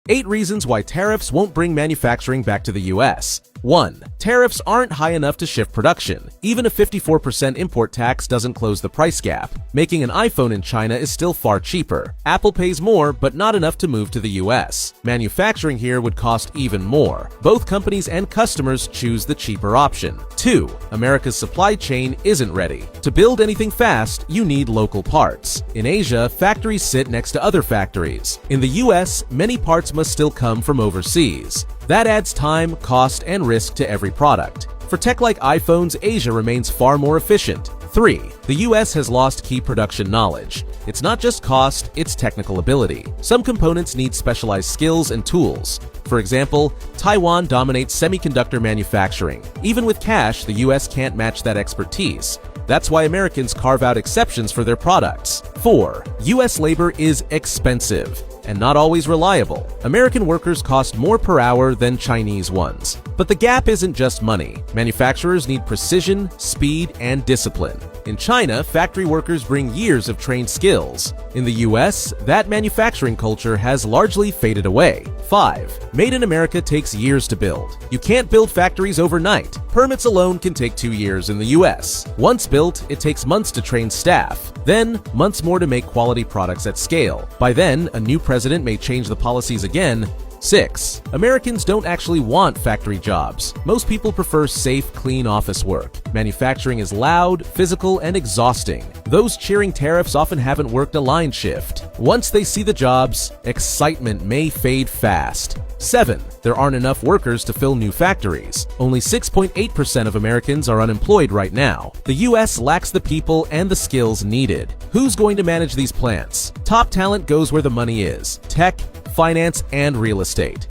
8 reasons why tariffs won't bring manufacturing back to the US. 1. Tariffs aren't high enough to shift production. Even a 54% import tax doesn't close the price gap. Making an iPhone in China is still far cheaper. Apple pays more, but not enough to move to the US. Manufacturing here would cost even more. Both companies and customers choose the cheaper option. 2. America's supply chain isn't ready. To build anything fast, you need local parts. In Asia, factories sit next to other factories. In the US, many parts must still come from overseas. That adds time, cost, and risk to every product. For tech like iPhones, Asia remains far more efficient. 3. The US has lost key production knowledge. It's not just cost, it's technical ability. Some components need specialized skills and tools. For example, Taiwan dominates semiconductor manufacturing. Even with cash, the US can't match that expertise. That's why Americans carve out exceptions for their products. 4. US labor is expensive and not always reliable. American workers cost more per hour than Chinese ones. But the gap isn't just money. Manufacturers need precision, speed, and discipline. In China, factory workers bring years of trained skills. In the US, that manufacturing culture has largely faded away. 5. Made in America takes years to build. You can't build factories overnight. Permits alone can take 2 years in the US. Once built, it takes months to train staff. Then, months more to make quality products at scale. By then, a new president may change the policies again. 6. Americans don't actually want factory jobs. Most people prefer safe, clean office work. Manufacturing is loud, physical, and exhausting. Those cheering tariffs often haven't worked a line shift. Once they see the jobs, excitement may fade fast. 7. There aren't enough workers to fill new factories. Only 6.8% of Americans are unemployed right now. The US lacks the people and the skills needed. Who's going to manage these plants? Top talent goes where the money is: tech, finance, and real estate.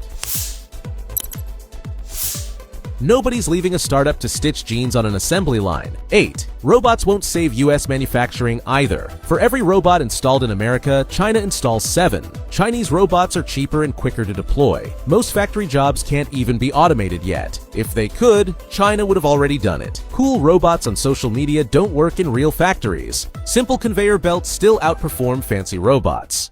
Nobody's leaving a startup to stitch jeans on an assembly line. 8. Robots won't save US manufacturing either. For every robot installed in America, China installs 7. Chinese robots are cheaper and quicker to deploy. Most factory jobs can't even be automated yet. If they could, China would have already done it. Cool robots on social media don't work in real factories. Simple conveyor belts still outperform fancy robots.